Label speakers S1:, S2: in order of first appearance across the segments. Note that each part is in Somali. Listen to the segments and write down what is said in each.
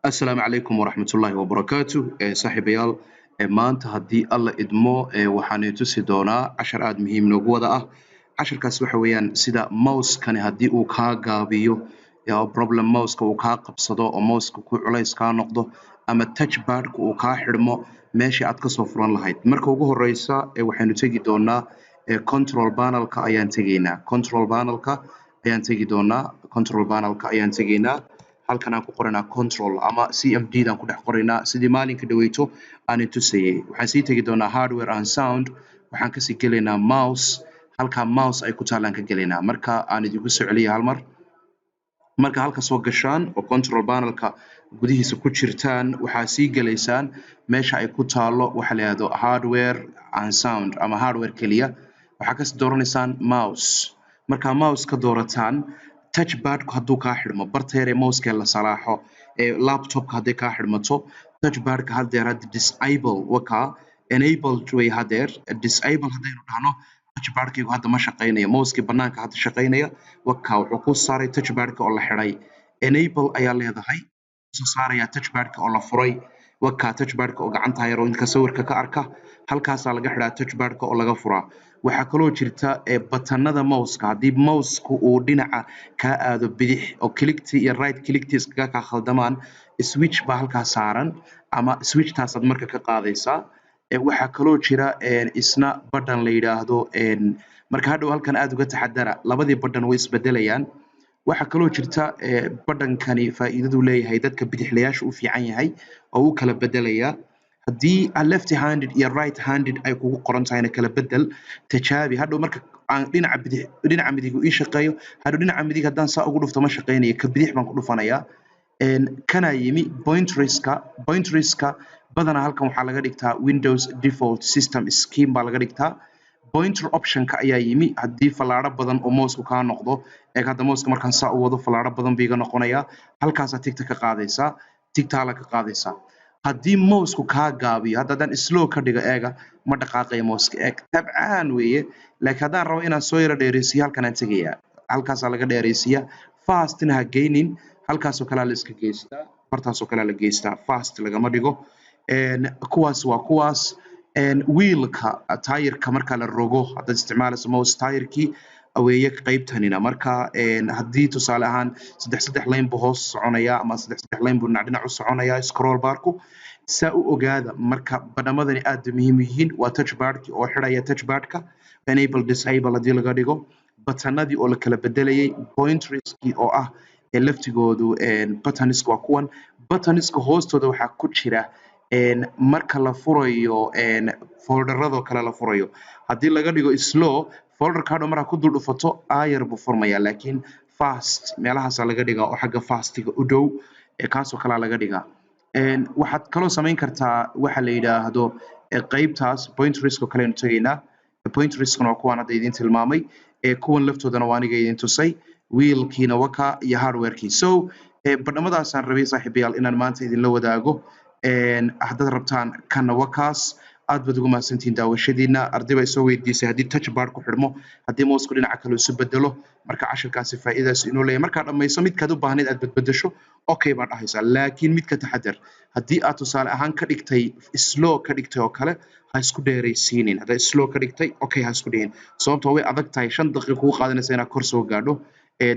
S1: السلام عليكم ورحمة الله وبركاته صاحبيال maanta haddii alla idmo waxaan tusi doonaa cashar aad muhiim noogu wada ah casharkaas waxa weeyaan sida mouse-kani haddii uu kaa gaabiyo problem mouse-ka uu kaa qabsado oo mouse-ka ku culays kaa noqdo ama touchpad-ka uu kaa xidhmo meeshii aad kasoo furan lahayd marka ugu horeysa waxaynu tegi doonaa control panel-ka ayaan tegaynaa halkan aan ku qoranaa control ama cmd daan ku dhex qoraynaa sidii maalinka dhaweyto aan tusayay waxaan sii tegi doonaa hardware and sound waxaan kasii gelaynaa mouse halka mouse ay ku taalaan ka gelaynaa marka aan idinku soo celiyo hal mar marka halka soo gashaan oo control panel-ka gudihiisa ku jirtaan waxaa sii gelaysaan meesha ay ku taalo waxa la yiraahdo hardware and sound ama hardware kaliya waxaa kasii dooranaysaan mouse marka mouse ka doorataan touchpad-ku hadduu kaa xidhmo barteere mouse-ka la salaaxo laptop-ka hadday kaa xidhmato touchpad-ka haddeer hadda disable waka enabled way haddeer disable haddaynu dhahno touchpad-kaygu hadda ma shaqaynayo mouse-kii bannaanka hadda shaqaynaya waka wuxuu ku saaray touchpad-ka oo la xidhay enable ayaa leedahay soo saaraya touchpad-ka oo la furay waka touchpad-ka oo gacanta yar oo inka sawirka ka arka halkaasaa laga xidhaa touchpad-ka oo laga furaa waxaa kaloo jirta batanada mouse-ka haddii mouse-ku uu dhinaca kaa aado bidix oo clicti iyo right clicti iskaga kaa khaldamaan switch baa halkaa saaran ama switchtaasaad marka ka qaadaysaa waxaa kaloo jira isna button la yidhaahdo marka hadhow halkan aad uga taxadara labadii button way isbedelayaan waxaa kaloo jirta button-kani faa'iidadu leeyahay dadka bidixlayaasha u fiican yahay oo u kala bedelayaa haddii left handed iyo right handed ay kugu qoran tahayna kala bedel tajaabi hadhow marka aan dhinaca midig ii shaqeeyo hadhow dhinaca midig haddaan saa ugu dhufto ma shaqaynayo ka bidix baan ku dhufanayaa kana yimi pointerska badanaa halkan waxaa laga dhigtaa Windows default system scheme baa laga dhigtaa pointer option-ka ayaa yimi haddii fallaadho badan oo mouse-ku kaa noqdo hadda mouse-ka markaan saa u wado fallaadho badan buu iga noqonayaa halkaasaa tigta ka qaadaysaa tigtaala ka qaadaysaa haddii mouse-ku kaa gaabiyo haddaan slow ka dhigo eega ma dhaqaaqayo mouse-ka tabcaan weeye laakiin haddaan rabo inaan soo yaro dheereysiyo halkan aan tegayaa halkaasaa laga dheereysiyaa fastna ha geynin halkaasoo kalea la iska geystaa bartaasoo kalea la geystaa fast lagama dhigo kuwaas waa kuwaas wheelka tayirka marka la rogo haddaad isticmaalayso mouse tayirkii aweeye qaybtanina marka haddii tusaale ahaan saddex line buu hoos soconaya ama saddex line buu dhinac u soconaya scroll barku saa u ogaada marka badhamadani aad muhiim yihiin waa touchpad-ki oo xidhaya touchpad-ka enable disable haddii laga dhigo batanadii oo la kala bedelayay pointerskii oo ah laftigoodu buttoniska waa kuwan buttoniska hoostooda waxaa ku jira marka la furayo folderadoo kale la furayo haddii laga dhigo slow folderka hadhow markaa ku dul dhufato ayar buu furmaya laakiin fast meelahaasaa laga dhigaa oo xagga fastiga u dhow kaasoo kalea laga dhigaa waxaad kaloo samayn kartaa waxa la yidhaahdo qaybtaas pointerska oo kale aynu tegaynaa pointerskana waa kuwaan hadda idin tilmaamay kuwan laftoodana waa aniga idin tusay wheelkiina waka iyo hardwarekii so badhamadaasaan rabay saaxiibayaal inaan maanta idinla wadaago haddaad rabtaan kana wakaas aad baad ugu mahadsantihiin daawashadiina arday baa soo weydiisay haddii touchpad ku xidhmo haddii mouse-ku dhinaca kale isu bedelo marka casharkaasi faa'iidaas inuu leeyahay markaad dhammayso midkaad u baahnayd aad badbedesho okay baad dhahaysaa laakiin midka taxadar haddii aad tusaale ahaan ka dhigtay slow ka dhigtay oo kale ha isku dheeraysiinin haddaad slow ka dhigtay okay ha isku dhihin sababtoo way adag tahay 5 daqiiqo kugu qaadanaysa inaad kor soo gaadho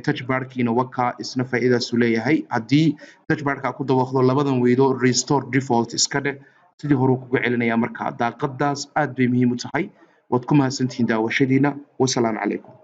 S1: touchpad-kiina waka isna faa'iidaasu leeyahay haddii touchpad-ka ku dabaqdo labadan weydo restore default iska dheh sidii hore kuga celinaya marka daaqadaas aad bay muhiim u tahay waad ku mahadsantihiin daawashadiina wasalaamu calaykum